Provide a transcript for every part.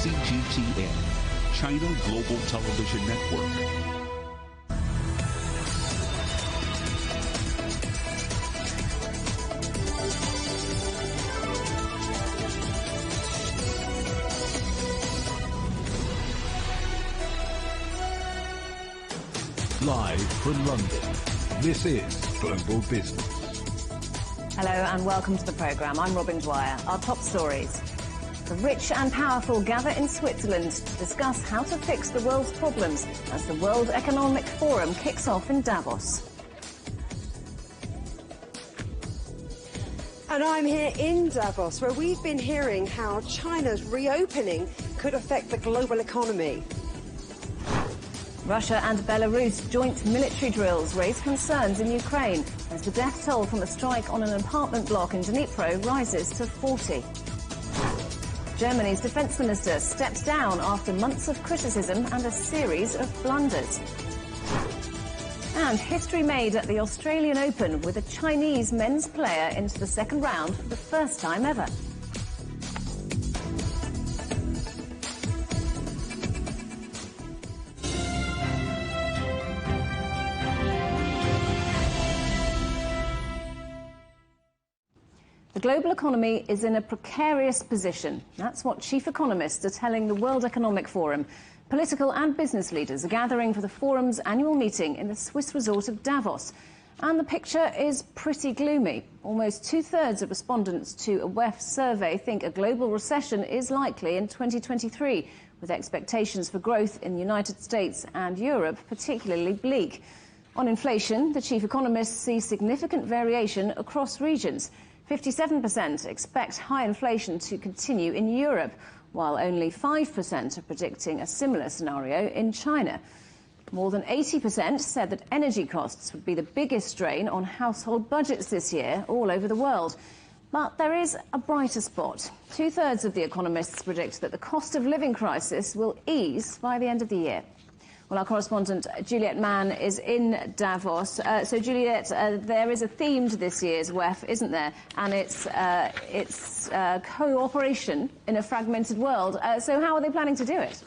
CGTN, China Global Television Network. Live from London, this is Global Business. Hello and welcome to the programme. I'm Robin Dwyer. Our top stories. The rich and powerful gather in Switzerland to discuss how to fix the world's problems as the World Economic Forum kicks off in Davos. And I'm here in Davos, where we've been hearing how China's reopening could affect the global economy. Russia and Belarus joint military drills raise concerns in Ukraine as the death toll from a strike on an apartment block in Dnipro rises to 40. Germany's defence minister steps down after months of criticism and a series of blunders. And history made at the Australian Open with a Chinese men's player into the second round for the first time ever. The global economy is in a precarious position. That's what chief economists are telling the World Economic Forum. Political and business leaders are gathering for the forum's annual meeting in the Swiss resort of Davos. And the picture is pretty gloomy. Almost two-thirds of respondents to a WEF survey think a global recession is likely in 2023, with expectations for growth in the United States and Europe particularly bleak. On inflation, the chief economists see significant variation across regions. 57% expect high inflation to continue in Europe, while only 5% are predicting a similar scenario in China. More than 80% said that energy costs would be the biggest drain on household budgets this year all over the world. But there is a brighter spot. Two-thirds of the economists predict that the cost of living crisis will ease by the end of the year. Well, our correspondent Juliet Mann is in Davos. So, Juliet, there is a theme to this year's WEF, isn't there? And it's cooperation in a fragmented world. So how are they planning to do it?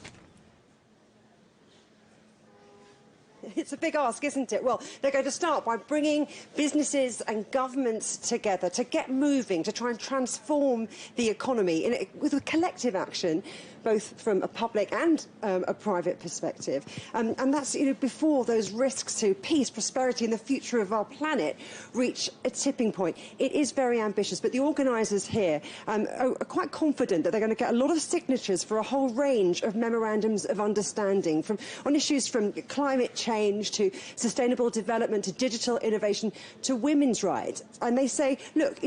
It's a big ask, isn't it? Well, they're going to start by bringing businesses and governments together to get moving, to try and transform the economy with a collective action, both from a public and a private perspective. And that's, before those risks to peace, prosperity and the future of our planet reach a tipping point. It is very ambitious, but the organisers here are quite confident that they're going to get a lot of signatures for a whole range of memorandums of understanding on issues from climate change to sustainable development to digital innovation to women's rights. And they say, look,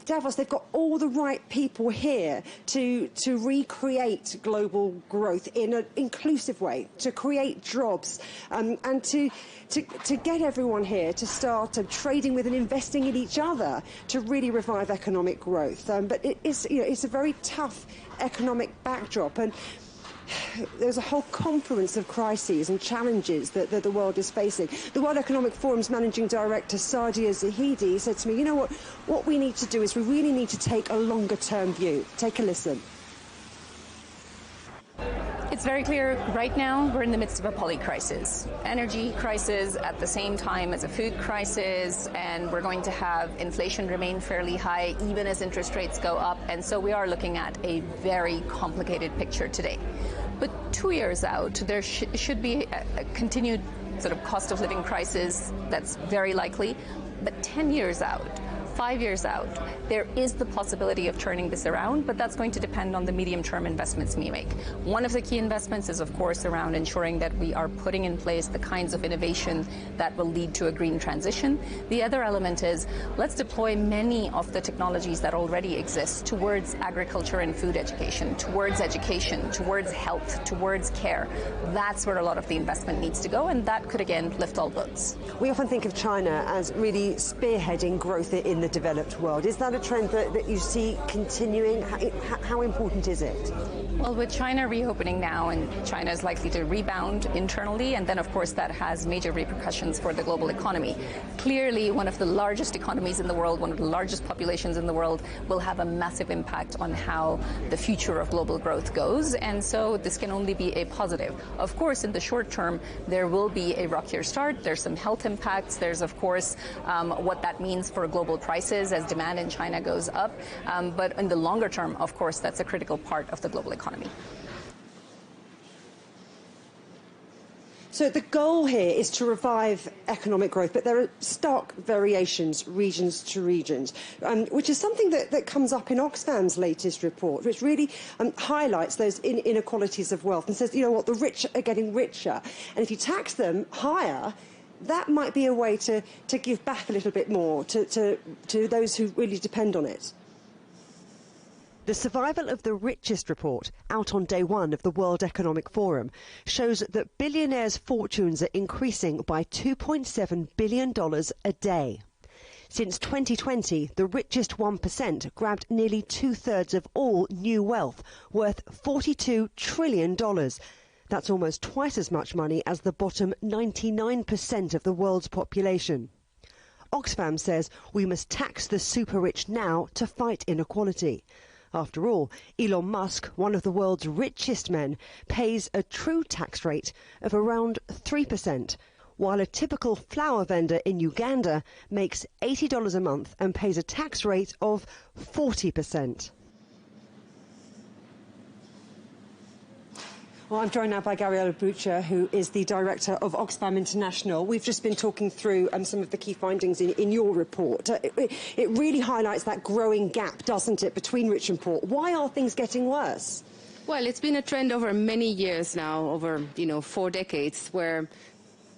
Davos, they've got all the right people here to recreate global growth in an inclusive way, to create jobs, and to get everyone here to start trading with and investing in each other to really revive economic growth. But it's a very tough economic backdrop, and there's a whole confluence of crises and challenges that the world is facing. The World Economic Forum's managing director, Sadia Zahidi, said to me, what we need to do is we really need to take a longer-term view. Take a listen. It's very clear right now we're in the midst of a poly-crisis. Energy crisis at the same time as a food crisis, and we're going to have inflation remain fairly high even as interest rates go up, and so we are looking at a very complicated picture today. But 2 years out, there should be a continued sort of cost of living crisis that's very likely, but 10 years out, 5 years out, there is the possibility of turning this around, but that's going to depend on the medium-term investments we make. One of the key investments is, of course, around ensuring that we are putting in place the kinds of innovation that will lead to a green transition. The other element is, let's deploy many of the technologies that already exist towards agriculture and food education, towards health, towards care. That's where a lot of the investment needs to go, and that could, again, lift all boats. We often think of China as really spearheading growth in the developed world. Is that a trend that you see continuing? How important is it? Well, with China reopening now, and China is likely to rebound internally, and then, of course, that has major repercussions for the global economy. Clearly, one of the largest economies in the world, one of the largest populations in the world, will have a massive impact on how the future of global growth goes, and so this can only be a positive. Of course, in the short term, there will be a rockier start. There's some health impacts. There's, of course, what that means for global prices as demand in China goes up. But in the longer term, of course, that's a critical part of the global economy. So the goal here is to revive economic growth, but there are stark variations regions to regions, which is something that comes up in Oxfam's latest report, which really highlights those inequalities of wealth and says, you know what, the rich are getting richer, and if you tax them higher, that might be a way to give back a little bit more to those who really depend on it. The Survival of the Richest report, out on day one of the World Economic Forum, shows that billionaires' fortunes are increasing by $2.7 billion a day. Since 2020, the richest 1% grabbed nearly two-thirds of all new wealth, worth $42 trillion. That's almost twice as much money as the bottom 99% of the world's population. Oxfam says we must tax the super-rich now to fight inequality. After all, Elon Musk, one of the world's richest men, pays a true tax rate of around 3%, while a typical flour vendor in Uganda makes $80 a month and pays a tax rate of 40%. Well, I'm joined now by Gabriela Bucher, who is the director of Oxfam International. We've just been talking through some of the key findings in your report. It really highlights that growing gap, doesn't it, between rich and poor? Why are things getting worse? Well, it's been a trend over many years now, over 4 decades, where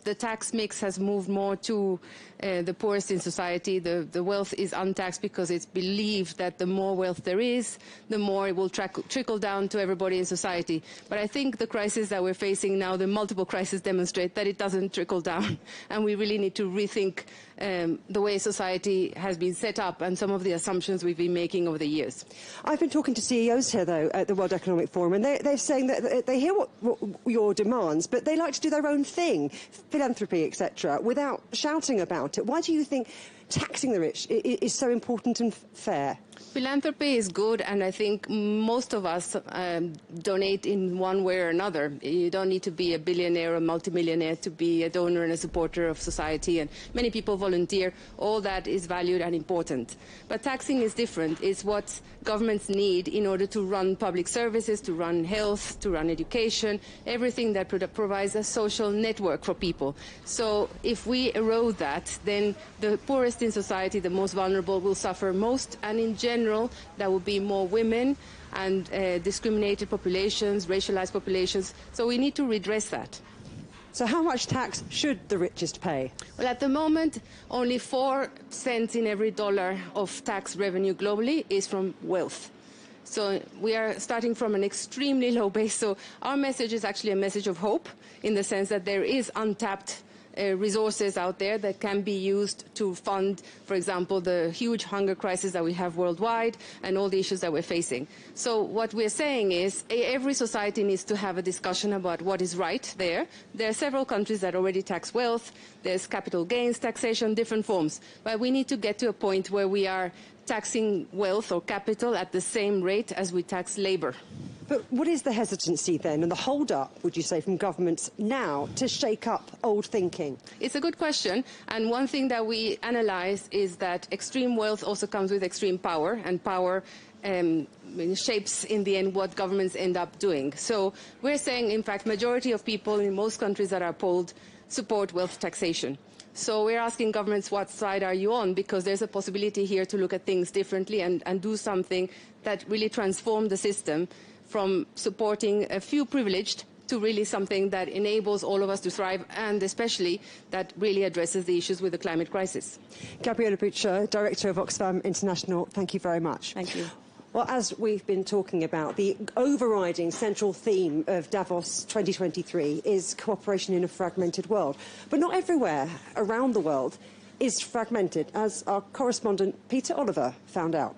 the tax mix has moved more to the poorest in society. The wealth is untaxed because it's believed that the more wealth there is, the more it will trickle down to everybody in society. But I think the crisis that we're facing now, the multiple crises, demonstrate that it doesn't trickle down. And we really need to rethink the way society has been set up and some of the assumptions we've been making over the years. I've been talking to CEOs here, though, at the World Economic Forum, and they're saying that they hear what your demands, but they like to do their own thing, philanthropy, etc., without shouting about it. Why do you think taxing the rich is so important and fair? Philanthropy is good, and I think most of us donate in one way or another. You don't need to be a billionaire or multimillionaire to be a donor and a supporter of society, and many people volunteer. All that is valued and important. But taxing is different. It's what governments need in order to run public services, to run health, to run education, everything that provides a social network for people. So if we erode that, then the poorest in society, the most vulnerable, will suffer most, and in general, there will be more women and discriminated populations, racialized populations. So we need to redress that. So how much tax should the richest pay? Well, at the moment, only 4 cents in every dollar of tax revenue globally is from wealth. So we are starting from an extremely low base. So our message is actually a message of hope, in the sense that there is untapped resources out there that can be used to fund, for example, the huge hunger crisis that we have worldwide and all the issues that we're facing. So what we're saying is every society needs to have a discussion about what is right there. There are several countries that already tax wealth. There's capital gains taxation, different forms. But we need to get to a point where we are taxing wealth or capital at the same rate as we tax labor. But what is the hesitancy then, and the hold-up, would you say, from governments now to shake up old thinking? It's a good question, and one thing that we analyze is that extreme wealth also comes with extreme power, and power shapes in the end what governments end up doing. So we're saying, in fact, majority of people in most countries that are polled support wealth taxation. So we're asking governments, what side are you on? Because there's a possibility here to look at things differently and do something that really transform the system from supporting a few privileged to really something that enables all of us to thrive, and especially that really addresses the issues with the climate crisis. Gabriela Bucher, Director of Oxfam International, thank you very much. Thank you. Well, as we've been talking about, the overriding central theme of Davos 2023 is cooperation in a fragmented world. But not everywhere around the world is fragmented, as our correspondent Peter Oliver found out.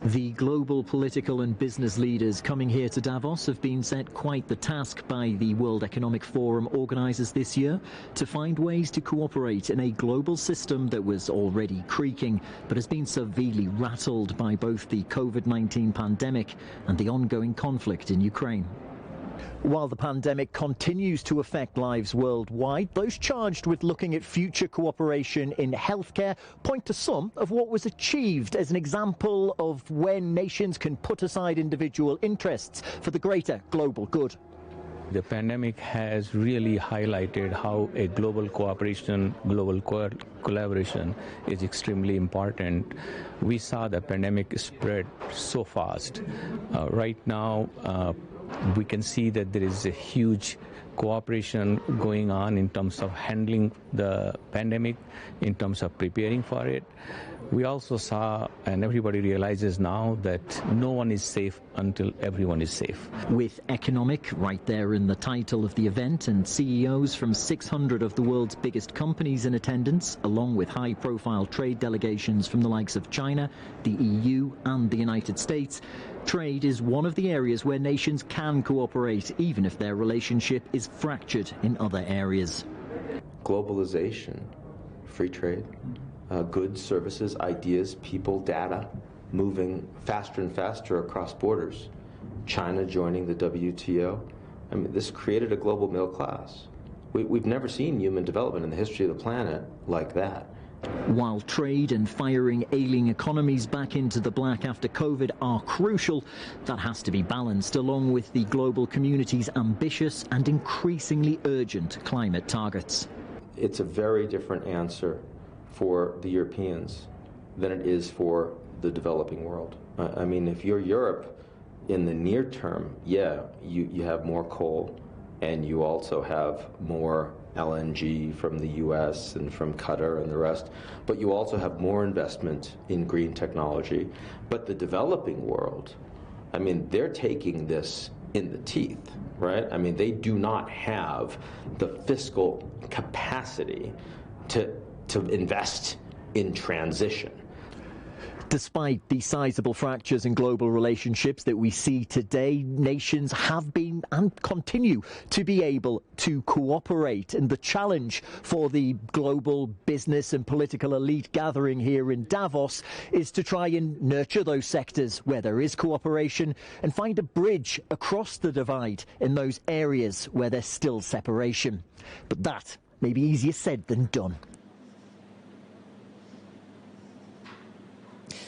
The global political and business leaders coming here to Davos have been set quite the task by the World Economic Forum organisers this year to find ways to cooperate in a global system that was already creaking but has been severely rattled by both the COVID-19 pandemic and the ongoing conflict in Ukraine. While the pandemic continues to affect lives worldwide, those charged with looking at future cooperation in healthcare point to some of what was achieved as an example of when nations can put aside individual interests for the greater global good. The pandemic has really highlighted how a global cooperation, global collaboration is extremely important. We saw the pandemic spread so fast. Right now, we can see that there is a huge cooperation going on in terms of handling the pandemic, in terms of preparing for it. We also saw, and everybody realizes now, that no one is safe until everyone is safe. With economic right there in the title of the event and CEOs from 600 of the world's biggest companies in attendance, along with high-profile trade delegations from the likes of China, the EU and the United States, trade is one of the areas where nations can cooperate, even if their relationship is fractured in other areas. Globalization, free trade, goods, services, ideas, people, data, moving faster and faster across borders. China joining the WTO. I mean, this created a global middle class. We've never seen human development in the history of the planet like that. While trade and firing ailing economies back into the black after COVID are crucial, that has to be balanced along with the global community's ambitious and increasingly urgent climate targets. It's a very different answer for the Europeans than it is for the developing world. I mean, if you're Europe in the near term, yeah, you have more coal and you also have more LNG from the US and from Qatar and the rest, but you also have more investment in green technology. But the developing world, I mean, they're taking this in the teeth, right? I mean, they do not have the fiscal capacity to invest in transition. Despite the sizable fractures in global relationships that we see today, nations have been and continue to be able to cooperate. And the challenge for the global business and political elite gathering here in Davos is to try and nurture those sectors where there is cooperation and find a bridge across the divide in those areas where there's still separation. But that may be easier said than done.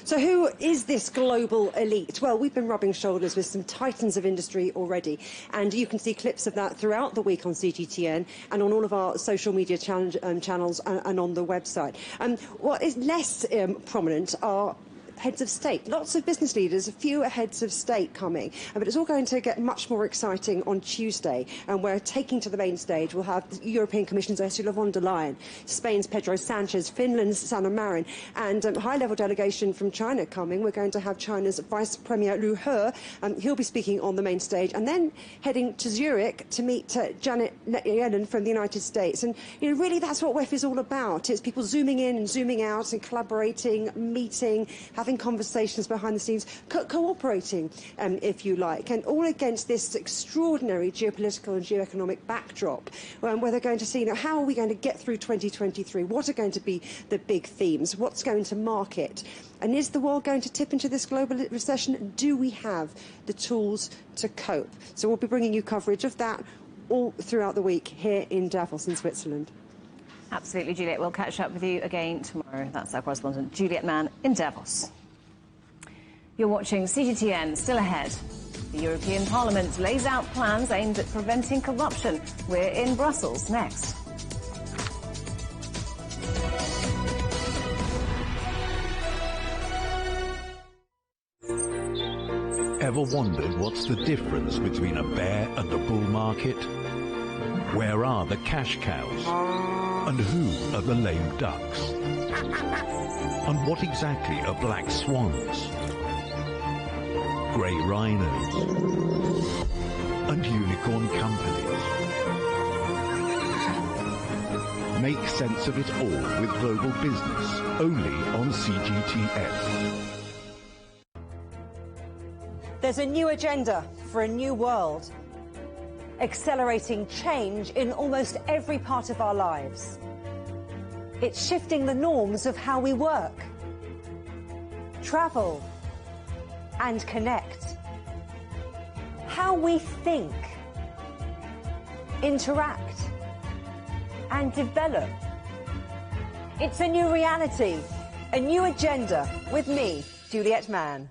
So who is this global elite? Well, we've been rubbing shoulders with some titans of industry already, and you can see clips of that throughout the week on CGTN and on all of our social media channels and on the website. What is less prominent are heads of state. Lots of business leaders, fewer heads of state coming. But it's all going to get much more exciting on Tuesday. And we're taking to the main stage. We'll have the European Commission's Ursula von der Leyen, Spain's Pedro Sanchez, Finland's Sanna Marin, and a high-level delegation from China coming. We're going to have China's Vice Premier Liu He. He'll be speaking on the main stage. And then heading to Zurich to meet Janet Yellen from the United States. And really that's what WEF is all about. It's people zooming in and zooming out and collaborating, meeting, having conversations behind the scenes, cooperating, if you like, and all against this extraordinary geopolitical and geoeconomic backdrop, where they're going to see, how are we going to get through 2023? What are going to be the big themes? What's going to mark it? And is the world going to tip into this global recession? Do we have the tools to cope? So we'll be bringing you coverage of that all throughout the week here in Davos in Switzerland. Absolutely, Juliet. We'll catch up with you again tomorrow. That's our correspondent, Juliet Mann, in Davos. You're watching CGTN. Still ahead. The European Parliament lays out plans aimed at preventing corruption. We're in Brussels next. Ever wondered what's the difference between a bear and a bull market? Where are the cash cows? And who are the lame ducks? And what exactly are black swans? Grey rhinos? And unicorn companies? Make sense of it all with global business, only on CGTN. There's a new agenda for a new world, accelerating change in almost every part of our lives. It's shifting the norms of how we work, travel, and connect. How we think, interact, and develop. It's a new reality, a new agenda with me, Juliet Mann.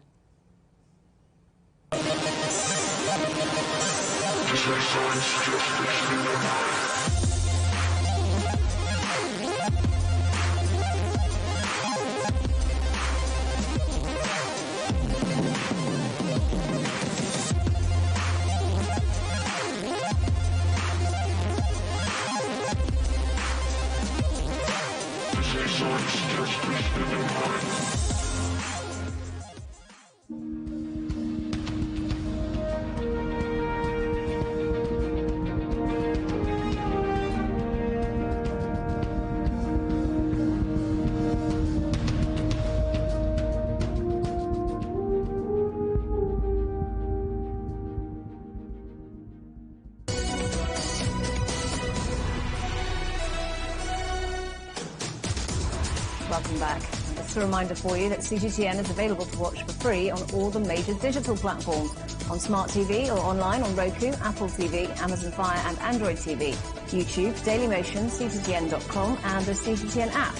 Welcome back. Just a reminder for you that CGTN is available to watch for free on all the major digital platforms, on Smart TV or online on Roku, Apple TV, Amazon Fire and Android TV, YouTube, Dailymotion, CGTN.com and the CGTN app,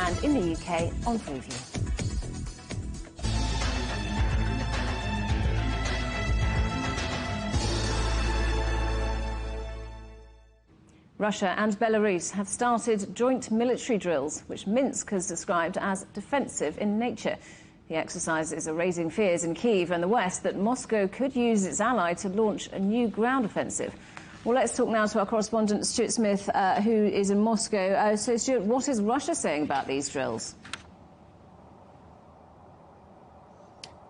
and in the UK on Freeview. Russia and Belarus have started joint military drills, which Minsk has described as defensive in nature. The exercises are raising fears in Kyiv and the West that Moscow could use its ally to launch a new ground offensive. Well, let's talk now to our correspondent, Stuart Smith, who is in Moscow. So, Stuart, what is Russia saying about these drills?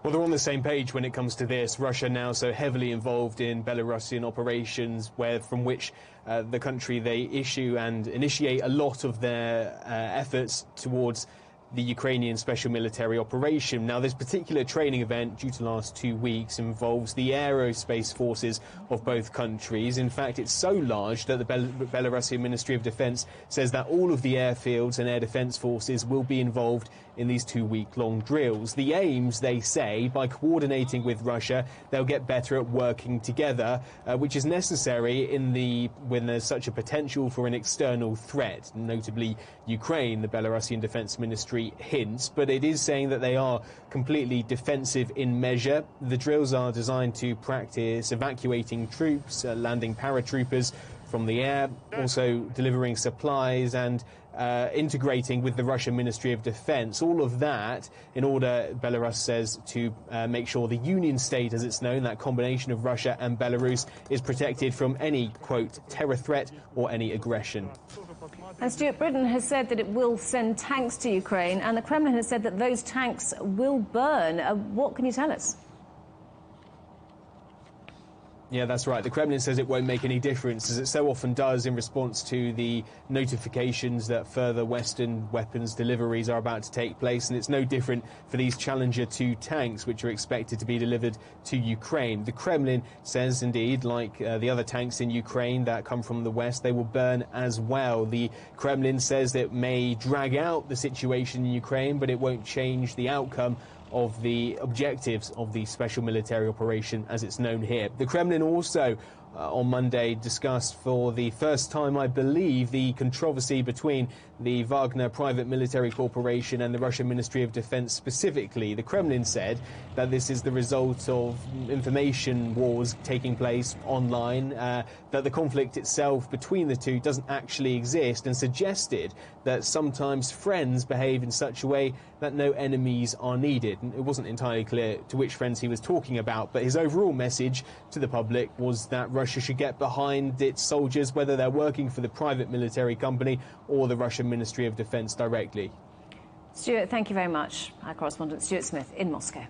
Well, they're on the same page when it comes to this. Russia now so heavily involved in Belarusian operations, from which the country they issue and initiate a lot of their efforts towards the Ukrainian special military operation. Now, this particular training event, due to last 2 weeks, involves the aerospace forces of both countries. In fact, it's so large that the Belarusian Ministry of Defense says that all of the airfields and air defense forces will be involved in these 2-week-long drills. The aims, they say, by coordinating with Russia, they'll get better at working together, which is necessary when there's such a potential for an external threat, notably Ukraine, the Belarusian Defense Ministry hints, but it is saying that they are completely defensive in measure. The drills are designed to practice evacuating troops, landing paratroopers from the air, also delivering supplies and integrating with the Russian Ministry of Defense. All of that in order, Belarus says, to make sure the Union State, as it's known, that combination of Russia and Belarus, is protected from any, quote, terror threat or any aggression. And Stuart, Britain has said that it will send tanks to Ukraine, and the Kremlin has said that those tanks will burn. What can you tell us? Yeah, that's right. The Kremlin says it won't make any difference, as it so often does in response to the notifications that further Western weapons deliveries are about to take place. And it's no different for these Challenger 2 tanks, which are expected to be delivered to Ukraine. The Kremlin says, indeed, like the other tanks in Ukraine that come from the West, they will burn as well. The Kremlin says that it may drag out the situation in Ukraine, but it won't change the outcome of the objectives of the special military operation, as it's known here. The Kremlin also on Monday discussed for the first time, I believe, the controversy between the Wagner private military corporation and the Russian Ministry of Defense specifically. The Kremlin said that this is the result of information wars taking place online, that the conflict itself between the two doesn't actually exist, and suggested that sometimes friends behave in such a way that no enemies are needed. And it wasn't entirely clear to which friends he was talking about, but his overall message to the public was that Russia should get behind its soldiers, whether they're working for the private military company or the Russian Ministry of Defense directly. Stuart, thank you very much. Our correspondent Stuart Smith in Moscow.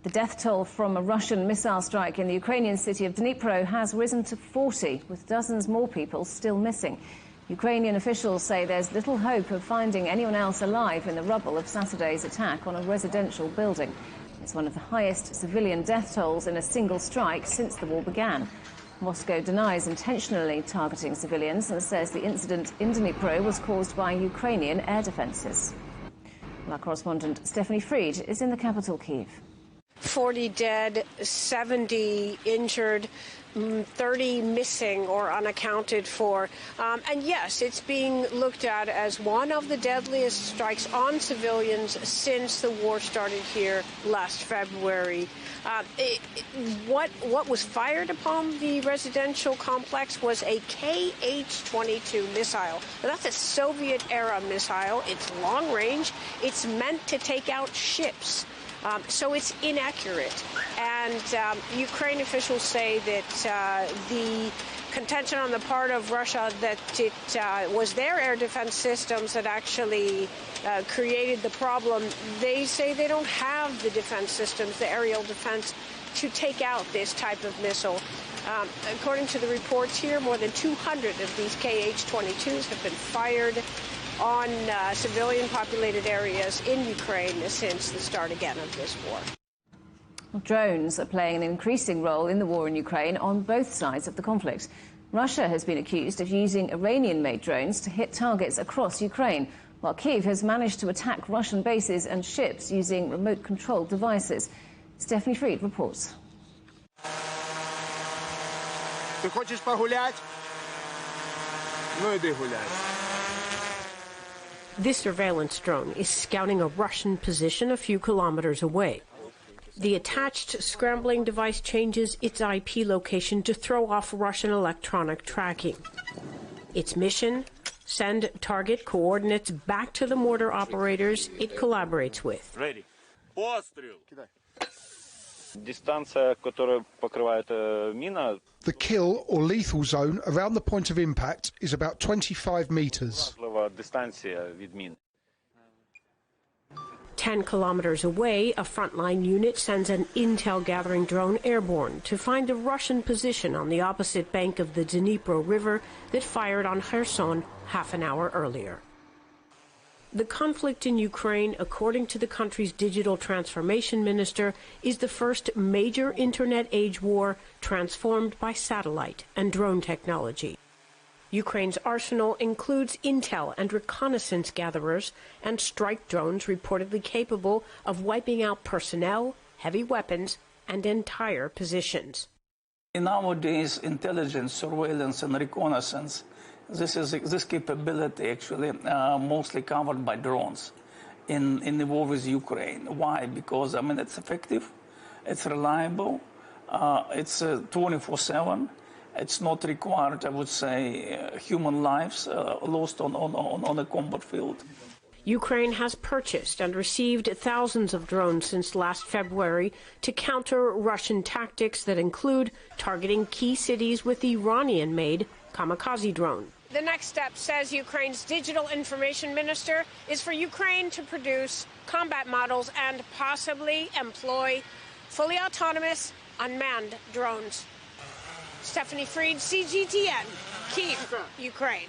The death toll from a Russian missile strike in the Ukrainian city of Dnipro has risen to 40, with dozens more people still missing. Ukrainian officials say there's little hope of finding anyone else alive in the rubble of Saturday's attack on a residential building. It's one of the highest civilian death tolls in a single strike since the war began. Moscow denies intentionally targeting civilians and says the incident in Dnipro was caused by Ukrainian air defences. Our correspondent Stephanie Fried is in the capital, Kyiv. 40 dead, 70 injured, 30 missing or unaccounted for. And yes, it's being looked at as one of the deadliest strikes on civilians since the war started here last February. What was fired upon the residential complex was a KH-22 missile. Now, that's a Soviet-era missile. It's long range. It's meant to take out ships. So it's inaccurate. And Ukraine officials say that the contention on the part of Russia that it was their air defense systems that actually created the problem, they say they don't have the defense systems, the aerial defense, to take out this type of missile. According to the reports here, more than 200 of these KH-22s have been fired on civilian populated areas in Ukraine since the start again of this war. Well, drones are playing an increasing role in the war in Ukraine on both sides of the conflict. Russia has been accused of using Iranian-made drones to hit targets across Ukraine, while Kyiv has managed to attack Russian bases and ships using remote-controlled devices. Stephanie Fried reports. Ты хочешь погулять? Ну иди гуляй. This surveillance drone is scouting a Russian position a few kilometers away. The attached scrambling device changes its IP location to throw off Russian electronic tracking. Its mission? Send target coordinates back to the mortar operators it collaborates with. Ready. Пострел. Дистанция, которая покрывает мина. The kill or lethal zone around the point of impact is about 25 meters. Дистанция від мин. 10 kilometers away, a frontline unit sends an intel-gathering drone airborne to find a Russian position on the opposite bank of the Dnipro River that fired on Kherson half an hour earlier. The conflict in Ukraine, according to the country's digital transformation minister, is the first major internet-age war transformed by satellite and drone technology. Ukraine's arsenal includes intel and reconnaissance gatherers and strike drones reportedly capable of wiping out personnel, heavy weapons, and entire positions. Nowadays, intelligence, surveillance, and reconnaissance, this capability actually mostly covered by drones in the war with Ukraine. Why? Because, I mean, it's effective, it's reliable, it's 24/7. It's not required, I would say, human lives lost on a combat field. Ukraine has purchased and received thousands of drones since last February to counter Russian tactics that include targeting key cities with Iranian-made kamikaze drone. The next step, says Ukraine's digital information minister, is for Ukraine to produce combat models and possibly employ fully autonomous, unmanned drones. Stephanie Fried, CGTN, Kyiv, Ukraine.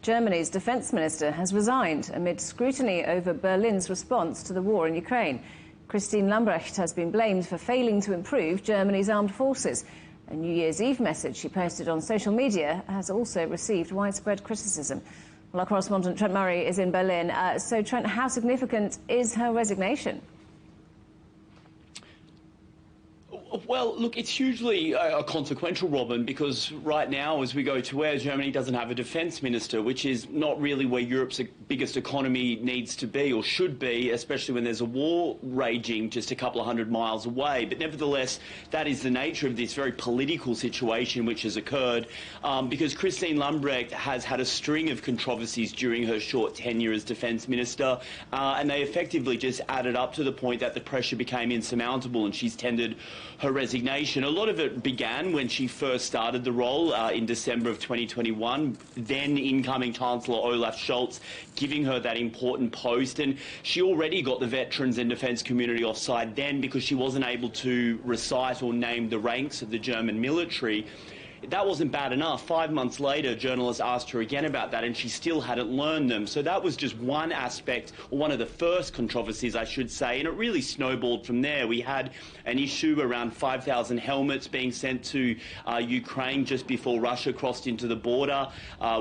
Germany's defence minister has resigned amid scrutiny over Berlin's response to the war in Ukraine. Christine Lambrecht has been blamed for failing to improve Germany's armed forces. A New Year's Eve message she posted on social media has also received widespread criticism. Well, our correspondent Trent Murray is in Berlin. So, Trent, how significant is her resignation? Well, look, it's hugely consequential, Robin, because right now, as we go to where Germany doesn't have a defence minister, which is not really where Europe's biggest economy needs to be or should be, especially when there's a war raging just a couple of 100 miles away. But nevertheless, that is the nature of this very political situation which has occurred, because Christine Lambrecht has had a string of controversies during her short tenure as defence minister, and they effectively just added up to the point that the pressure became insurmountable and she's tendered her resignation. A lot of it began when she first started the role in December of 2021, then incoming Chancellor Olaf Scholz giving her that important post, and she already got the veterans and defence community offside then because she wasn't able to recite or name the ranks of the German military. that wasn't bad enough. 5 months later, journalists asked her again about that, and she still hadn't learned them. So that was just one aspect, or one of the first controversies, I should say, and it really snowballed from there. We had an issue around 5,000 helmets being sent to Ukraine just before Russia crossed into the border.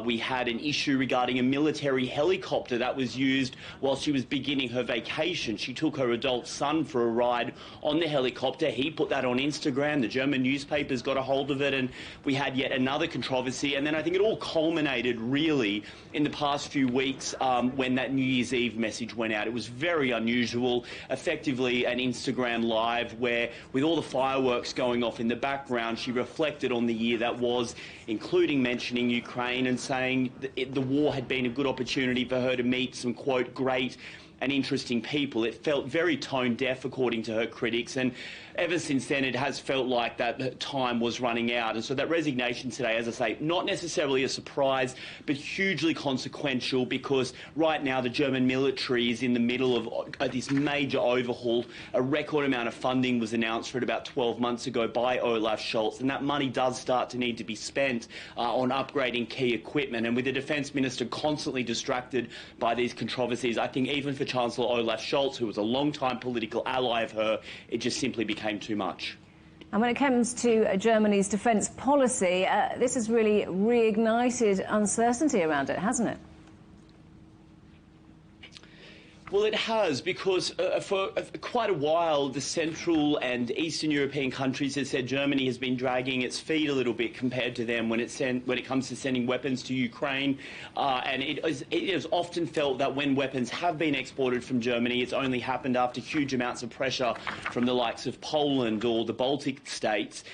We had an issue regarding a military helicopter that was used while she was beginning her vacation. She took her adult son for a ride on the helicopter. He put that on Instagram. The German newspapers got a hold of it, and we had yet another controversy. And then I think it all culminated really in the past few weeks when that New Year's Eve message went out. It was very unusual, effectively an Instagram live where, with all the fireworks going off in the background, she reflected on the year that was, including mentioning Ukraine and saying that the war had been a good opportunity for her to meet some, quote, great and interesting people. It felt very tone deaf, according to her critics, and ever since then it has felt like that time was running out. And so that resignation today, as I say, not necessarily a surprise, but hugely consequential, because right now the German military is in the middle of this major overhaul. A record amount of funding was announced for it about 12 months ago by Olaf Scholz, and that money does start to need to be spent on upgrading key equipment. And with the Defence Minister constantly distracted by these controversies, I think even for Chancellor Olaf Scholz, who was a long-time political ally of her, it just simply became too much. And when it comes to Germany's defence policy, this has really reignited uncertainty around it, hasn't it? Well, it has, because for quite a while, the Central and Eastern European countries have said Germany has been dragging its feet a little bit compared to them when it comes to sending weapons to Ukraine. And it is often felt that when weapons have been exported from Germany, it's only happened after huge amounts of pressure from the likes of Poland or the Baltic states.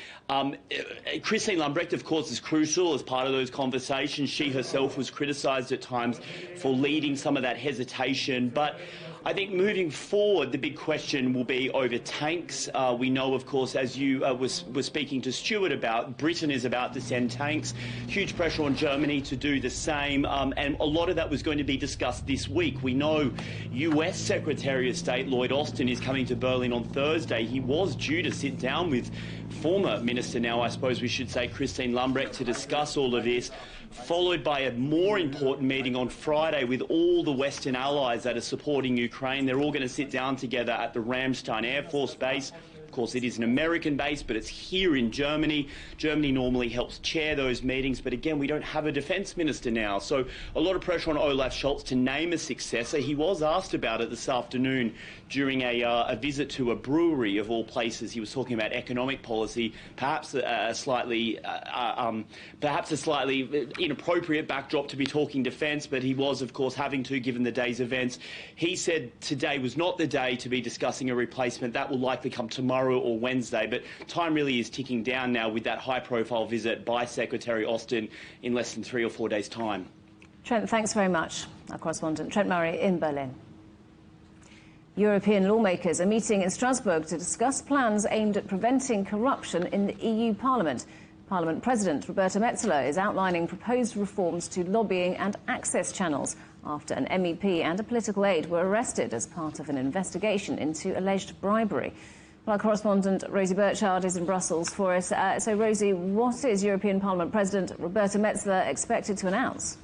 Christine Lambrecht, of course, is crucial as part of those conversations. She herself was criticised at times for leading some of that hesitation. But I think moving forward, the big question will be over tanks. We know, of course, as you were speaking to Stuart about, Britain is about to send tanks. Huge pressure on Germany to do the same. And a lot of that was going to be discussed this week. We know US Secretary of State Lloyd Austin is coming to Berlin on Thursday. He was due to sit down with former Minister, now I suppose we should say, Christine Lambrecht, to discuss all of this, followed by a more important meeting on Friday with all the Western allies that are supporting Ukraine. They're all going to sit down together at the Ramstein Air Force Base. Of course, it is an American base, but it's here in Germany. Germany normally helps chair those meetings, but again, we don't have a defence minister now. So a lot of pressure on Olaf Scholz to name a successor. He was asked about it this afternoon during a visit to a brewery, of all places. He was talking about economic policy, perhaps a slightly inappropriate backdrop to be talking defence, but he was, of course, having to, given the day's events. He said today was not the day to be discussing a replacement. That will likely come tomorrow or Wednesday, but time really is ticking down now with that high-profile visit by Secretary Austin in less than 3 or 4 days' time. Trent, thanks very much. Our correspondent Trent Murray in Berlin. European lawmakers are meeting in Strasbourg to discuss plans aimed at preventing corruption in the EU Parliament. Parliament President Roberta Metsola is outlining proposed reforms to lobbying and access channels after an MEP and a political aide were arrested as part of an investigation into alleged bribery. Well, our correspondent Rosie Burchard is in Brussels for us. So, Rosie, what is European Parliament President Roberta Metsola expected to announce?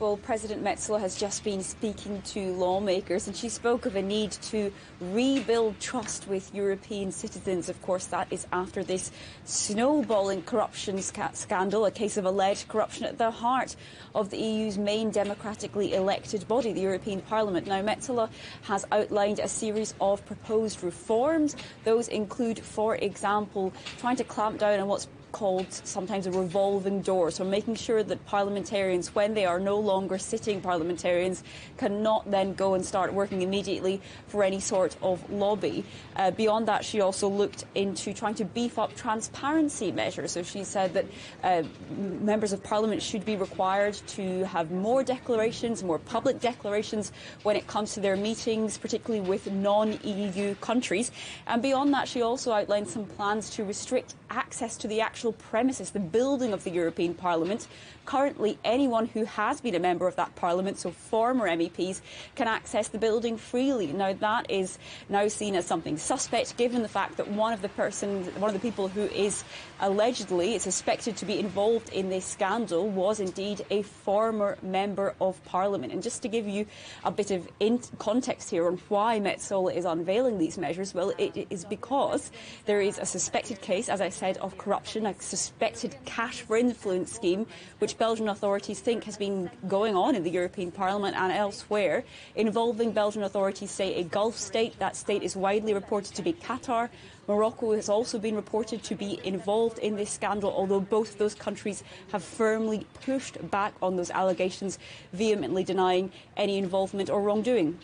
Well, President Metsola has just been speaking to lawmakers, and she spoke of a need to rebuild trust with European citizens. Of course, that is after this snowballing corruption scandal, a case of alleged corruption at the heart of the EU's main democratically elected body, the European Parliament. Now, Metsola has outlined a series of proposed reforms. Those include, for example, trying to clamp down on what's called sometimes a revolving door, so making sure that parliamentarians, when they are no longer sitting parliamentarians, cannot then go and start working immediately for any sort of lobby. Beyond that, she also looked into trying to beef up transparency measures. So she said that members of parliament should be required to have more declarations, more public declarations when it comes to their meetings, particularly with non-EU countries. And beyond that, she also outlined some plans to restrict access to the actual actual premises, the building of the European Parliament. Currently, anyone who has been a member of that Parliament, so former MEPs, can access the building freely. Now, that is now seen as something suspect, given the fact that one of the people who is allegedly suspected to be involved in this scandal was indeed a former member of Parliament. And just to give you a bit of context here on why Metsola is unveiling these measures, well, it is because there is a suspected case, as I said, of corruption, a suspected cash for influence scheme, which Belgian authorities think has been going on in the European Parliament and elsewhere, involving Belgian authorities say a Gulf state. That state is widely reported to be Qatar. Morocco has also been reported to be involved in this scandal, although both of those countries have firmly pushed back on those allegations, vehemently denying any involvement or wrongdoing.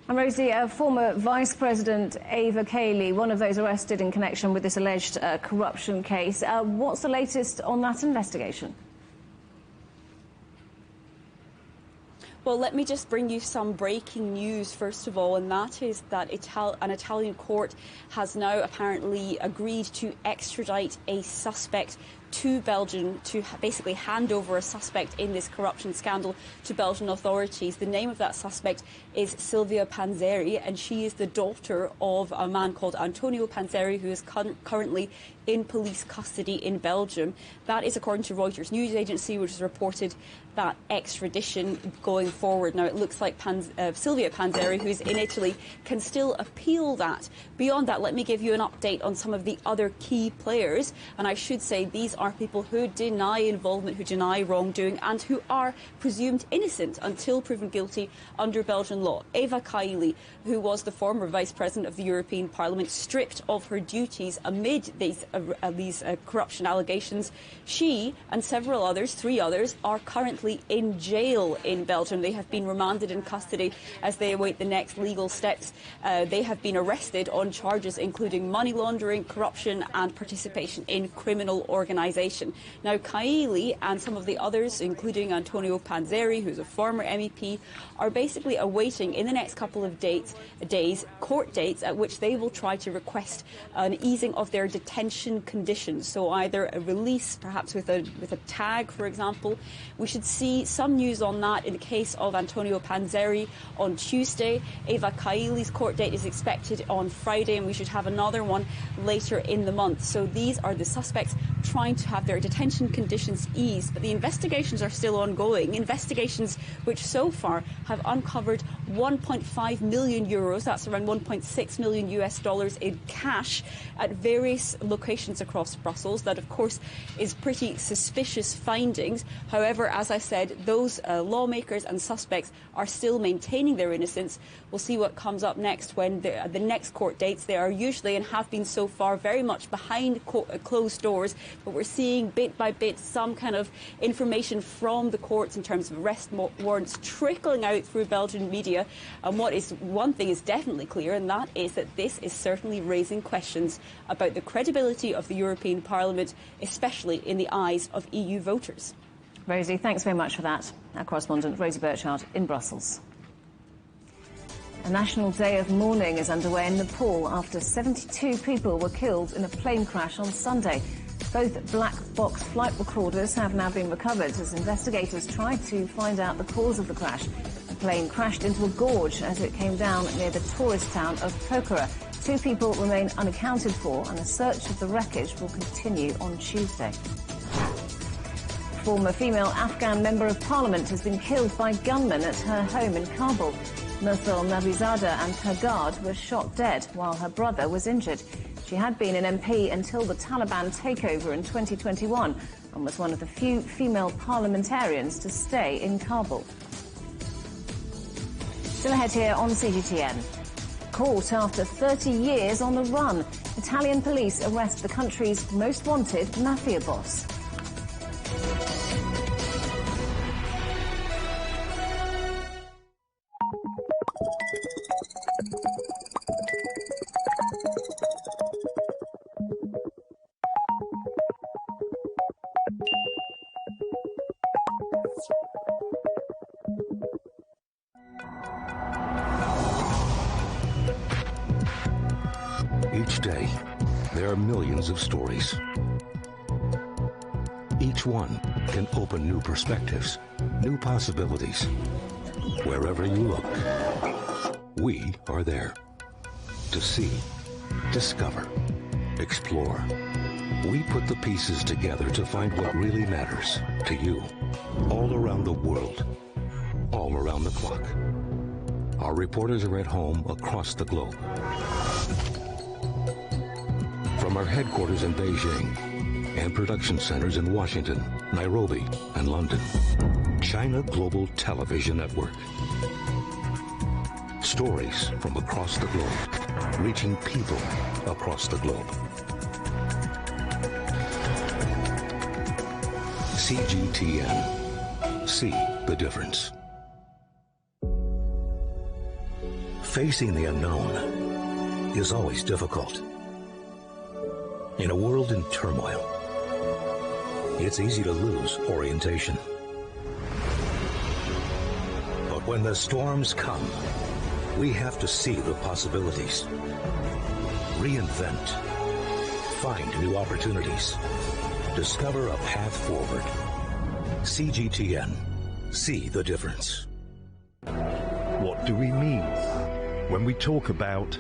And Rosie, former Vice President Eva Kaili, one of those arrested in connection with this alleged corruption case. What's the latest on that investigation? Well, let me just bring you some breaking news, first of all, and that is that an Italian court has now apparently agreed to extradite a suspect to Belgium, to basically hand over a suspect in this corruption scandal to Belgian authorities. The name of that suspect is Silvia Panzeri, and she is the daughter of a man called Antonio Panzeri, who is currently in police custody in Belgium. That is according to Reuters news agency, which has reported that extradition going forward. Now, it looks like Silvia Panzeri, who's in Italy, can still appeal that. Beyond that, let me give you an update on some of the other key players. And I should say these are people who deny involvement, who deny wrongdoing, and who are presumed innocent until proven guilty under Belgian law. Eva Kaili, who was the former Vice President of the European Parliament, stripped of her duties amid these corruption allegations. She and several others, 3 others, are currently in jail in Belgium. They have been remanded in custody as they await the next legal steps. They have been arrested on charges including money laundering, corruption and participation in criminal organisation. Now, Kaili and some of the others, including Antonio Panzeri, who's a former MEP, are basically awaiting in the next couple of days court dates at which they will try to request an easing of their detention conditions. So either a release, perhaps with a tag, for example. We should see some news on that in the case of Antonio Panzeri on Tuesday. Eva Kaili's court date is expected on Friday, and we should have another one later in the month. So these are the suspects trying to have their detention conditions eased, but the investigations are still ongoing. Investigations which so far have uncovered 1.5 million euros, that's around 1.6 million US dollars in cash at various locations across Brussels. That, of course, is pretty suspicious findings. However, as I said, those lawmakers and suspects are still maintaining their innocence. We'll see what comes up next when the next court dates. They are usually, and have been so far, very much behind closed doors, but we're seeing bit by bit some kind of information from the courts in terms of arrest warrants trickling out through Belgian media. And one thing is definitely clear, and that is that this is certainly raising questions about the credibility of the European Parliament, especially in the eyes of EU voters. Rosie, thanks very much for that. Our correspondent Rosie Burchard in Brussels. A national day of mourning is underway in Nepal after 72 people were killed in a plane crash on Sunday. Both black box flight recorders have now been recovered as investigators tried to find out the cause of the crash. The plane crashed into a gorge as it came down near the tourist town of Pokhara. 2 people remain unaccounted for, and a search of the wreckage will continue on Tuesday. Former female Afghan Member of Parliament has been killed by gunmen at her home in Kabul. Mursal Nabizadeh and her guard were shot dead while her brother was injured. She had been an MP until the Taliban takeover in 2021 and was one of the few female parliamentarians to stay in Kabul. Still ahead here on CGTN. Caught after 30 years on the run. Italian police arrest the country's most wanted mafia boss. Each day, there are millions of stories. Each one can open new perspectives, new possibilities. Wherever you look, we are there to see, discover, explore. We put the pieces together to find what really matters to you, all around the world, all around the clock. Our reporters are at home across the globe. From our headquarters in Beijing and production centers in Washington, Nairobi, and London, China Global Television Network. Stories from across the globe, reaching people across the globe. CGTN. See the difference. Facing the unknown is always difficult. In a world in turmoil, it's easy to lose orientation. But when the storms come, we have to see the possibilities, reinvent, find new opportunities, discover a path forward. CGTN. See the difference. What do we mean when we talk about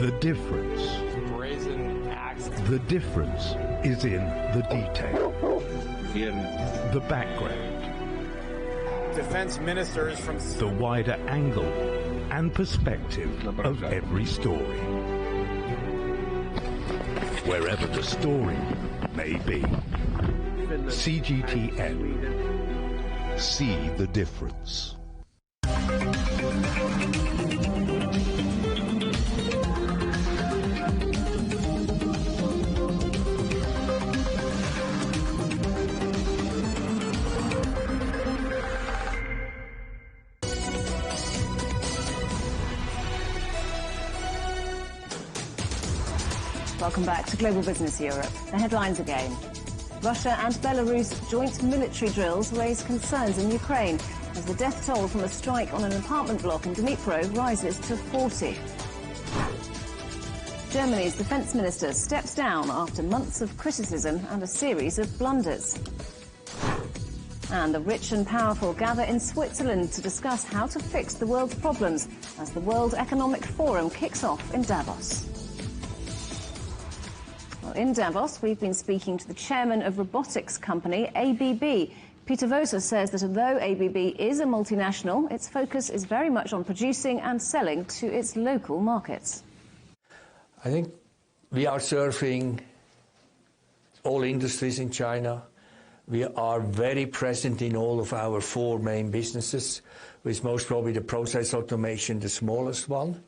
the difference? The difference is in the detail, in the background, Defense ministers from the wider angle and perspective of every story. Wherever the story may be. CGTN. See the difference. Welcome back to Global Business Europe. The headlines again. Russia and Belarus joint military drills raise concerns in Ukraine as the death toll from a strike on an apartment block in Dnipro rises to 40. Germany's defence minister steps down after months of criticism and a series of blunders. And the rich and powerful gather in Switzerland to discuss how to fix the world's problems as the World Economic Forum kicks off in Davos. In Davos, we've been speaking to the chairman of robotics company ABB. Peter Voser says that although ABB is a multinational, its focus is very much on producing and selling to its local markets. I think we are serving all industries in China. We are very present in all of our four main businesses, with most probably the process automation the smallest one.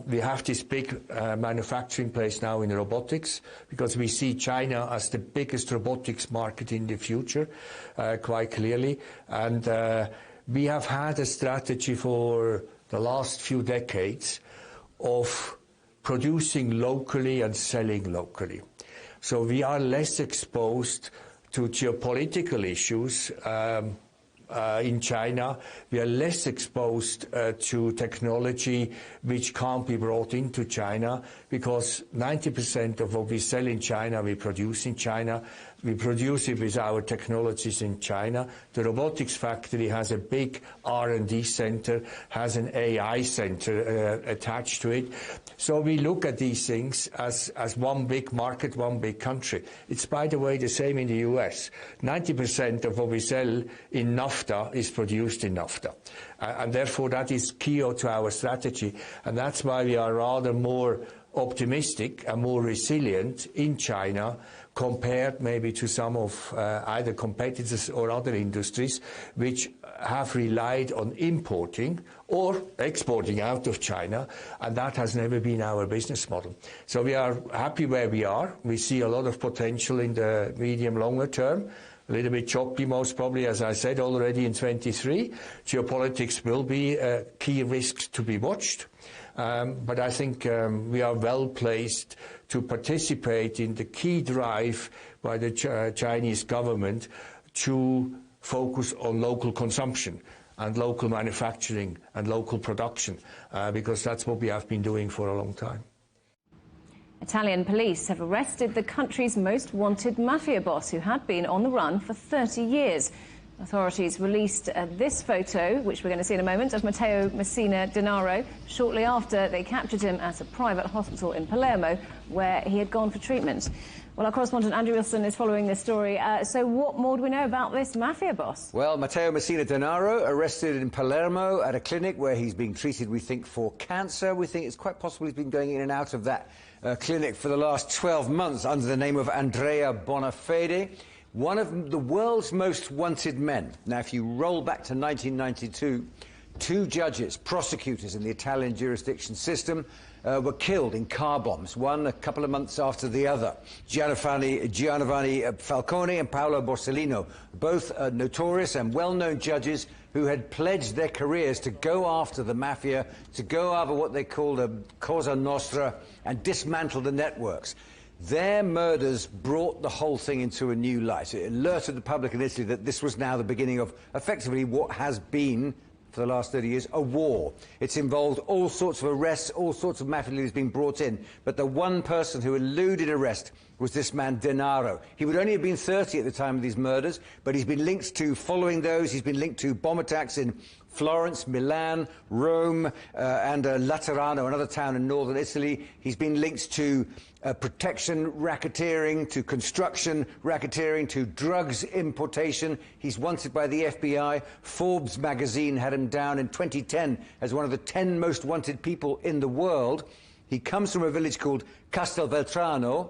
We have this big manufacturing place now in robotics because we see China as the biggest robotics market in the future, quite clearly. And we have had a strategy for the last few decades of producing locally and selling locally. So we are less exposed to geopolitical issues in China. We are less exposed to technology which can't be brought into China because 90% of what we sell in China, we produce in China. We produce it with our technologies in China. The robotics factory has a big R&D center, has an AI center attached to it. So we look at these things as one big market, one big country. It's, by the way, the same in the US. 90% of what we sell in NAFTA is produced in NAFTA. And therefore, that is key to our strategy. And that's why we are rather more optimistic and more resilient in China compared maybe to some of either competitors or other industries which have relied on importing or exporting out of China, and that has never been our business model. So we are happy where we are. We see a lot of potential in the medium longer term. A little bit choppy, most probably, as I said already in 23. Geopolitics will be a key risk to be watched. But I think we are well placed to participate in the key drive by the Chinese government to focus on local consumption and local manufacturing and local production, because that's what we have been doing for a long time. Italian police have arrested the country's most wanted mafia boss, who had been on the run for 30 years. Authorities released this photo, which we're going to see in a moment, of Matteo Messina Denaro shortly after they captured him at a private hospital in Palermo, where he had gone for treatment. Well, our correspondent Andrew Wilson is following this story. So what more do we know about this mafia boss? Well, Matteo Messina Denaro arrested in Palermo at a clinic where he's being treated, we think, for cancer. We think it's quite possible he's been going in and out of that clinic for the last 12 months under the name of Andrea Bonafede, one of the world's most wanted men. Now, if you roll back to 1992, 2 judges, prosecutors in the Italian jurisdiction system were killed in car bombs, one a couple of months after the other. Giovanni Falcone and Paolo Borsellino, both notorious and well-known judges who had pledged their careers to go after the mafia, to go after what they called a Cosa Nostra and dismantle the networks. Their murders brought the whole thing into a new light. It alerted the public in Italy that this was now the beginning of effectively what has been, for the last 30 years, a war. It's involved all sorts of arrests, all sorts of mafia leaders being brought in. But the one person who eluded arrest was this man, Denaro. He would only have been 30 at the time of these murders, but he's been linked to, following those, he's been linked to bomb attacks in Florence, Milan, Rome, and Laterano, another town in northern Italy. He's been linked to protection racketeering, to construction racketeering, to drugs importation. He's wanted by the FBI. Forbes magazine had him down in 2010 as one of the 10 most wanted people in the world. He comes from a village called Castelvetrano.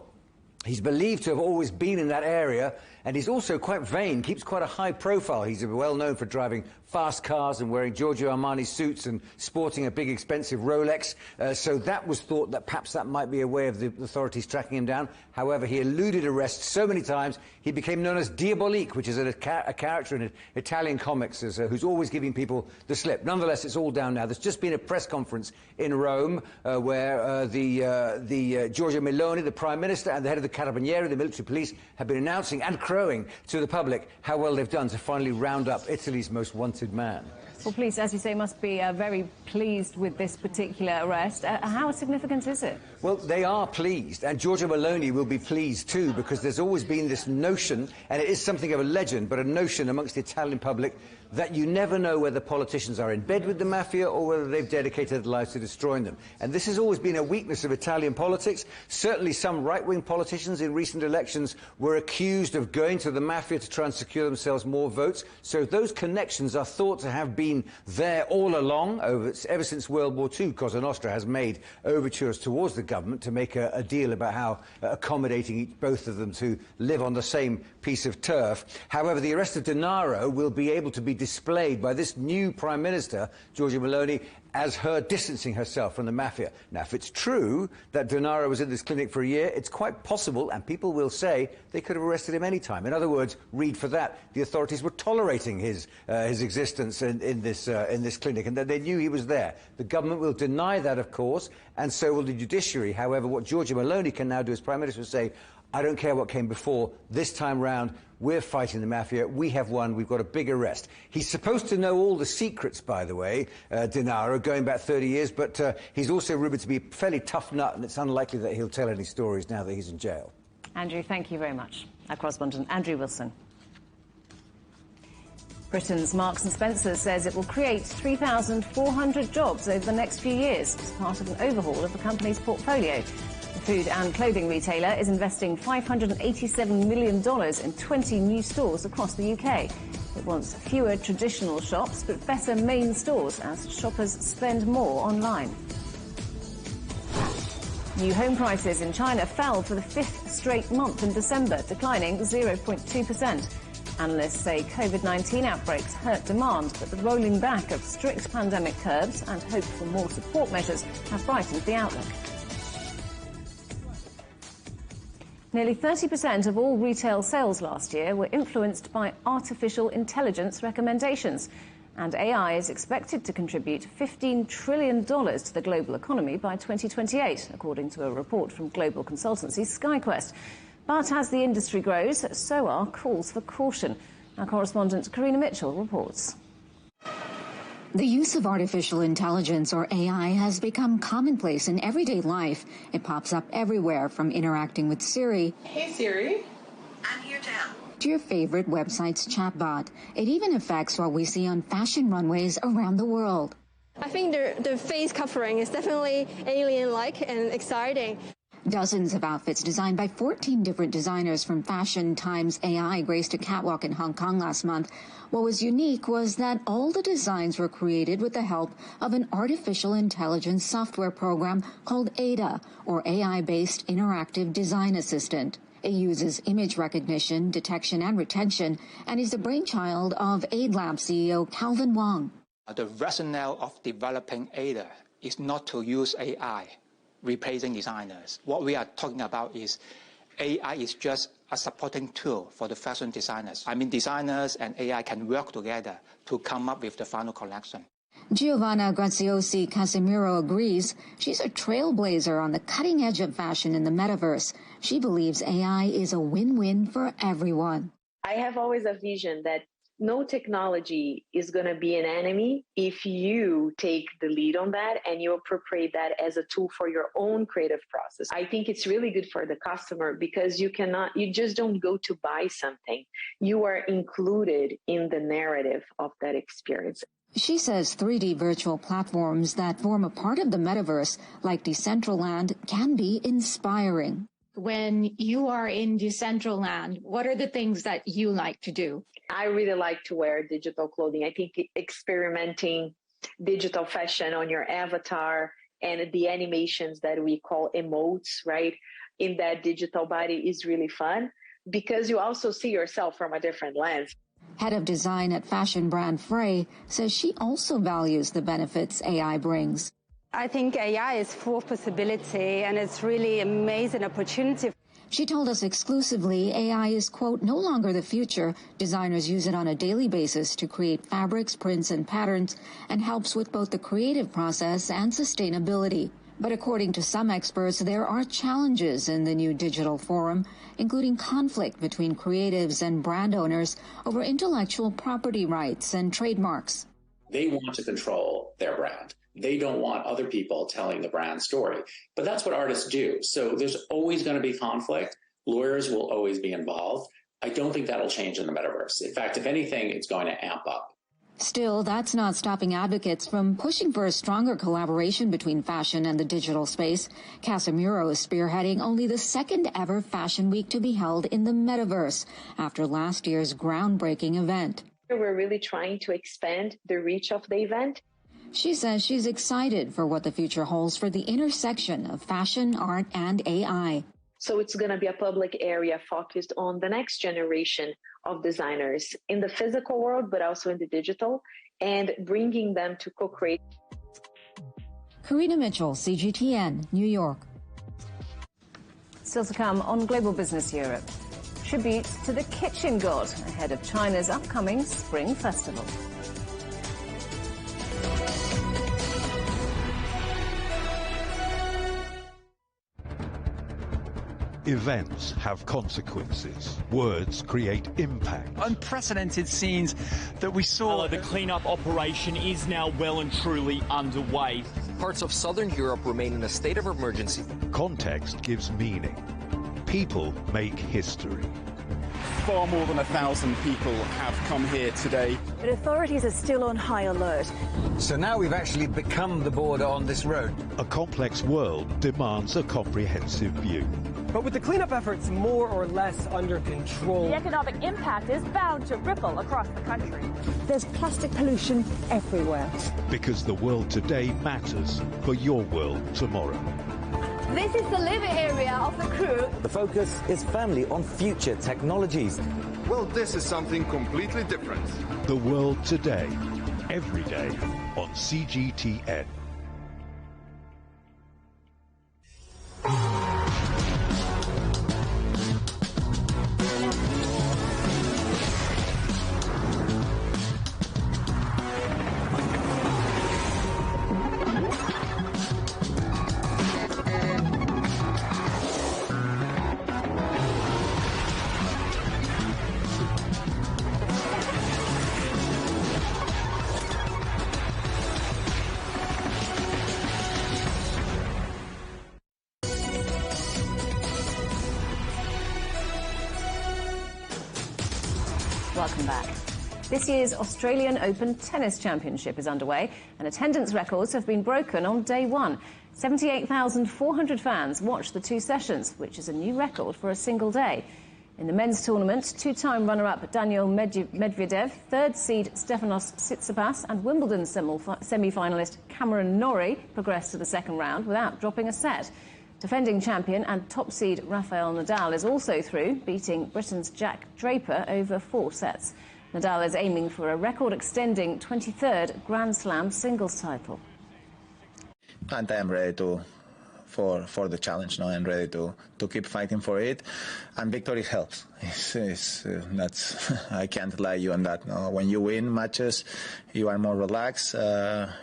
He's believed to have always been in that area, and he's also quite vain, keeps quite a high profile. He's well known for driving fast cars and wearing Giorgio Armani suits and sporting a big expensive Rolex. So that was thought that perhaps that might be a way of the authorities tracking him down. However, he eluded arrest so many times, he became known as Diabolique, which is a character in Italian comics who's always giving people the slip. Nonetheless, it's all down now. There's just been a press conference in Rome where Giorgia Meloni, the Prime Minister, and the head of the Carabinieri, the military police, have been announcing and crowing to the public how well they've done to finally round up Italy's most wanted man. Well, police, as you say, must be very pleased with this particular arrest. How significant is it? Well, they are pleased, and Giorgia Meloni will be pleased too, because there's always been this notion, and it is something of a legend, but a notion amongst the Italian public, that you never know whether politicians are in bed with the mafia or whether they've dedicated their lives to destroying them. And this has always been a weakness of Italian politics. Certainly some right-wing politicians in recent elections were accused of going to the mafia to try and secure themselves more votes. So those connections are thought to have been there all along, ever since World War II. Cosa Nostra has made overtures towards the government to make a deal about how accommodating both of them to live on the same piece of turf. However, the arrest of Denaro will be able to be displayed by this new Prime Minister, Giorgia Meloni, as her distancing herself from the mafia. Now, if it's true that Denaro was in this clinic for a year, it's quite possible, and people will say, they could have arrested him any time. In other words, read for that, the authorities were tolerating his existence in this clinic, and that they knew he was there. The government will deny that, of course, and so will the judiciary. However, what Giorgia Meloni can now do as Prime Minister is say, I don't care what came before, this time round, we're fighting the mafia, we have won, we've got a big arrest. He's supposed to know all the secrets, by the way, Denaro, going back 30 years, but he's also rumoured to be a fairly tough nut, and it's unlikely that he'll tell any stories now that he's in jail. Andrew, thank you very much. Our correspondent, Andrew Wilson. Britain's Marks & Spencer says it will create 3,400 jobs over the next few years as part of an overhaul of the company's portfolio. The food and clothing retailer is investing $587 million in 20 new stores across the UK. It wants fewer traditional shops but better main stores as shoppers spend more online. New home prices in China fell for the 5th straight month in December, declining 0.2%. Analysts say COVID-19 outbreaks hurt demand, but the rolling back of strict pandemic curbs and hope for more support measures have brightened the outlook. Nearly 30% of all retail sales last year were influenced by artificial intelligence recommendations. And AI is expected to contribute $15 trillion to the global economy by 2028, according to a report from global consultancy SkyQuest. But as the industry grows, so are calls for caution. Our correspondent Karina Mitchell reports. The use of artificial intelligence, or AI, has become commonplace in everyday life. It pops up everywhere, from interacting with Siri. Hey Siri. I'm here now. To your favorite website's chatbot. It even affects what we see on fashion runways around the world. I think the face covering is definitely alien-like and exciting. Dozens of outfits designed by 14 different designers from Fashion Times AI graced a catwalk in Hong Kong last month. What was unique was that all the designs were created with the help of an artificial intelligence software program called ADA, or AI-based Interactive Design Assistant. It uses image recognition, detection, and retention, and is the brainchild of AidLab CEO Calvin Wong. The rationale of developing ADA is not to use AI replacing designers. What we are talking about is AI is just a supporting tool for the fashion designers. I mean, designers and AI can work together to come up with the final collection. Giovanna Graziosi Casimiro agrees. She's a trailblazer on the cutting edge of fashion in the metaverse. She believes AI is a win-win for everyone. I have always a vision that no technology is going to be an enemy if you take the lead on that and you appropriate that as a tool for your own creative process. I think it's really good for the customer because you just don't go to buy something. You are included in the narrative of that experience. She says 3D virtual platforms that form a part of the metaverse, like Decentraland, can be inspiring. When you are in Decentraland, what are the things that you like to do? I really like to wear digital clothing. I think experimenting digital fashion on your avatar and the animations that we call emotes, right, in that digital body is really fun because you also see yourself from a different lens. Head of design at fashion brand Frey says she also values the benefits AI brings. I think AI is full of possibility and it's really amazing opportunity. She told us exclusively AI is, quote, no longer the future. Designers use it on a daily basis to create fabrics, prints, and patterns, and helps with both the creative process and sustainability. But according to some experts, there are challenges in the new digital forum, including conflict between creatives and brand owners over intellectual property rights and trademarks. They want to control their brand. They don't want other people telling the brand story. But that's what artists do. So there's always going to be conflict. Lawyers will always be involved. I don't think that'll change in the metaverse. In fact, if anything, it's going to amp up. Still, that's not stopping advocates from pushing for a stronger collaboration between fashion and the digital space. Casimiro is spearheading only the second ever Fashion Week to be held in the metaverse after last year's groundbreaking event. We're really trying to expand the reach of the event. She says she's excited for what the future holds for the intersection of fashion, art, and AI. So it's going to be a public area focused on the next generation of designers in the physical world, but also in the digital, and bringing them to co-create. Karina Mitchell, CGTN, New York. Still to come on Global Business Europe. Tribute to the kitchen god ahead of China's upcoming Spring Festival. Events have consequences. Words create impact. Unprecedented scenes that we saw. The cleanup operation is now well and truly underway. Parts of southern Europe remain in a state of emergency. Context gives meaning. People make history. Far more than 1,000 people have come here today. But authorities are still on high alert. So now we've actually become the border on this road. A complex world demands a comprehensive view. But with the cleanup efforts more or less under control, the economic impact is bound to ripple across the country. There's plastic pollution everywhere. Because the world today matters for your world tomorrow. This is the living area of the crew. The focus is firmly on future technologies. Well, this is something completely different. The world today, every day on CGTN. Welcome back. This year's Australian Open Tennis Championship is underway, and attendance records have been broken on day one. 78,400 fans watched the two sessions, which is a new record for a single day. In the men's tournament, two-time runner-up Daniil Medvedev, third seed Stefanos Tsitsipas and Wimbledon semi-finalist Cameron Norrie progressed to the second round without dropping a set. Defending champion and top seed Rafael Nadal is also through, beating Britain's Jack Draper over 4 sets. Nadal is aiming for a record-extending 23rd Grand Slam singles title. And I am ready for the challenge now. I'm ready to keep fighting for it, and victory helps. That's I can't lie you on that. No? When you win matches, you are more relaxed,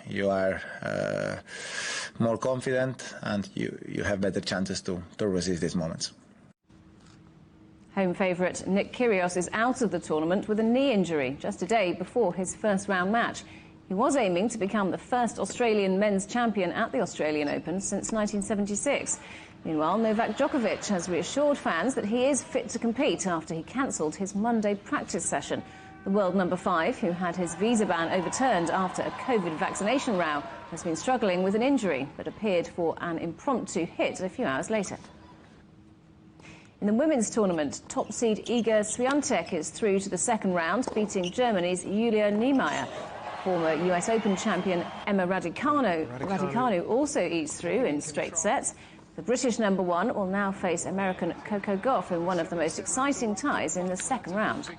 you are more confident, and you have better chances to resist these moments. Home favourite Nick Kyrgios is out of the tournament with a knee injury just a day before his first round match. He was aiming to become the first Australian men's champion at the Australian Open since 1976. Meanwhile, Novak Djokovic has reassured fans that he is fit to compete after he cancelled his Monday practice session. The world number 5, who had his visa ban overturned after a COVID vaccination row, has been struggling with an injury but appeared for an impromptu hit a few hours later. In the women's tournament, top seed Iga Swiatek is through to the second round, beating Germany's Julia Niemeyer. Former US Open champion Emma Raducanu also eats through in straight sets. The British number 1 will now face American Coco Gauff in one of the most exciting ties in the second round.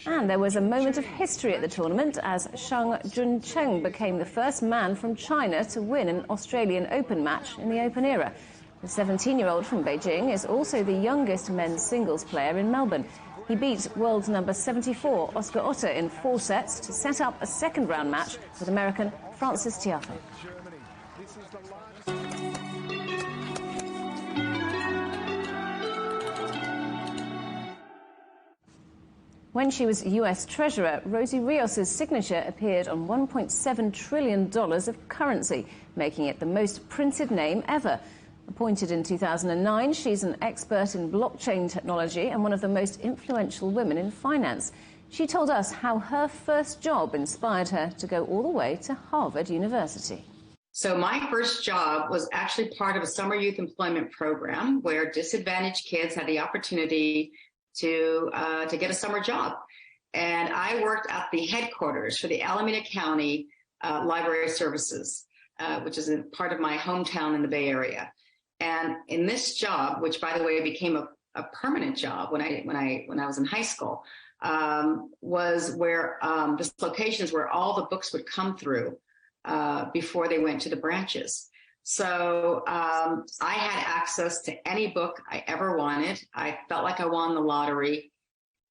And there was a moment of history at the tournament as Shang Juncheng became the first man from China to win an Australian Open match in the Open era. The 17-year-old from Beijing is also the youngest men's singles player in Melbourne. He beat world number 74 Oscar Otte in 4 sets to set up a second-round match with American Francis Tiafoe. When she was US Treasurer, Rosie Rios' signature appeared on $1.7 trillion of currency, making it the most printed name ever. Appointed in 2009, she's an expert in blockchain technology and one of the most influential women in finance. She told us how her first job inspired her to go all the way to Harvard University. So my first job was actually part of a summer youth employment program where disadvantaged kids had the opportunity to get a summer job. And I worked at the headquarters for the Alameda County Library Services, which is a part of my hometown in the Bay Area. And in this job, which by the way became a permanent job when I was in high school, was where this location is where all the books would come through before they went to the branches. So I had access to any book I ever wanted. I felt like I won the lottery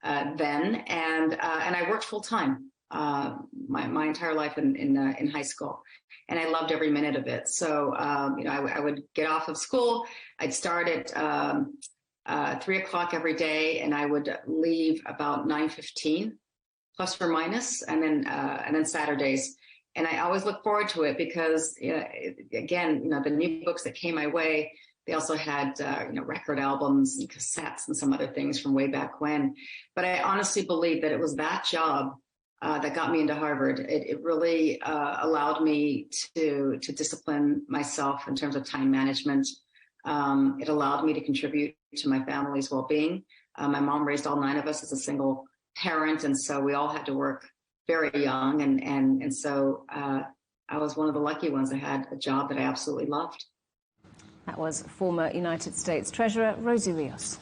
then, and I worked full time my entire life in high school. And I loved every minute of it. So, I would get off of school. I'd start at 3 o'clock every day, and I would leave about 9:15, plus or minus, and then Saturdays. And I always look forward to it because, again, the new books that came my way, they also had, record albums and cassettes and some other things from way back when. But I honestly believe that it was that job that got me into Harvard. It really allowed me to discipline myself in terms of time management. It allowed me to contribute to my family's well-being. My mom raised all 9 of us as a single parent, and so we all had to work very young. And so I was one of the lucky ones that had a job that I absolutely loved. That was former United States Treasurer Rosie Rios.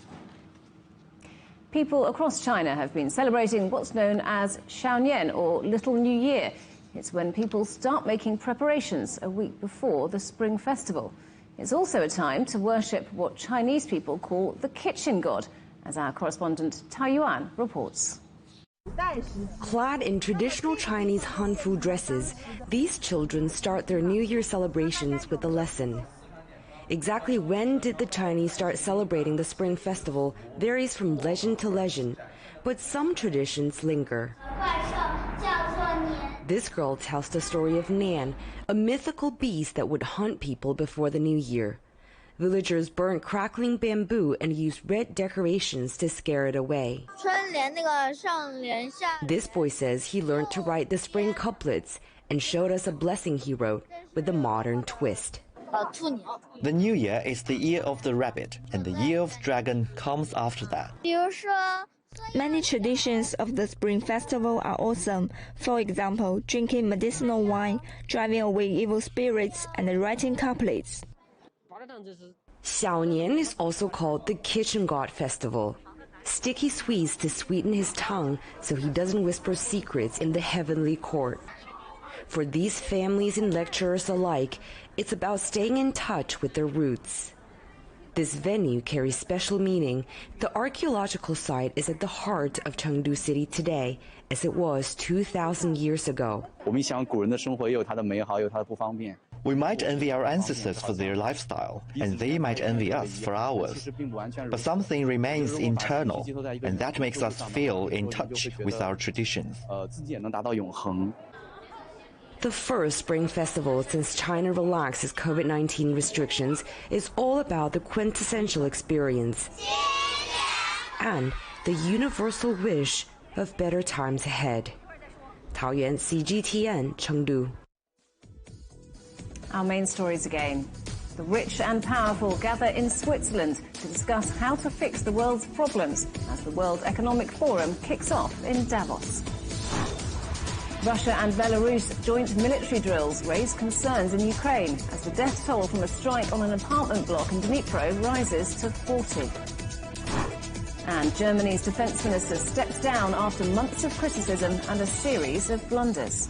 People across China have been celebrating what's known as Xiaonian, or Little New Year. It's when people start making preparations a week before the Spring Festival. It's also a time to worship what Chinese people call the kitchen god, as our correspondent Tao Yuan reports. Clad in traditional Chinese Hanfu dresses, these children start their New Year celebrations with a lesson. Exactly when did the Chinese start celebrating the Spring Festival varies from legend to legend, but some traditions linger. This girl tells the story of Nan, a mythical beast that would hunt people before the new year. Villagers burnt crackling bamboo and used red decorations to scare it away. This boy says he learned to write the spring couplets and showed us a blessing he wrote with a modern twist. The new year is the year of the rabbit, and the year of dragon comes after that. Many traditions of the Spring Festival are awesome. For example, drinking medicinal wine, driving away evil spirits, and writing couplets. Xiaonian is also called the Kitchen God Festival. Sticky sweets to sweeten his tongue so he doesn't whisper secrets in the heavenly court. For these families and lecturers alike, it's about staying in touch with their roots. This venue carries special meaning. The archaeological site is at the heart of Chengdu City today, as it was 2,000 years ago. We might envy our ancestors for their lifestyle, and they might envy us for ours. But something remains internal, and that makes us feel in touch with our traditions. The first Spring Festival since China relaxed its COVID-19 restrictions is all about the quintessential experience and the universal wish of better times ahead. Taoyuan, CGTN, Chengdu. Our main stories again. The rich and powerful gather in Switzerland to discuss how to fix the world's problems as the World Economic Forum kicks off in Davos. Russia and Belarus joint military drills raise concerns in Ukraine as the death toll from a strike on an apartment block in Dnipro rises to 40. And Germany's defence minister steps down after months of criticism and a series of blunders.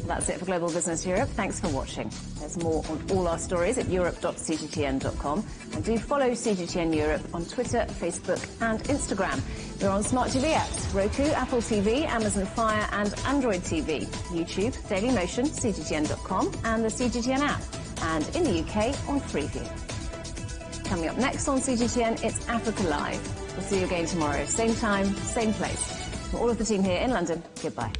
That's it for Global Business Europe. Thanks for watching. There's more on all our stories at europe.cgtn.com. And do follow CGTN Europe on Twitter, Facebook and Instagram. We're on Smart TV apps, Roku, Apple TV, Amazon Fire and Android TV, YouTube, Dailymotion, CGTN.com and the CGTN app. And in the UK on Freeview. Coming up next on CGTN, it's Africa Live. We'll see you again tomorrow. Same time, same place. From all of the team here in London, goodbye.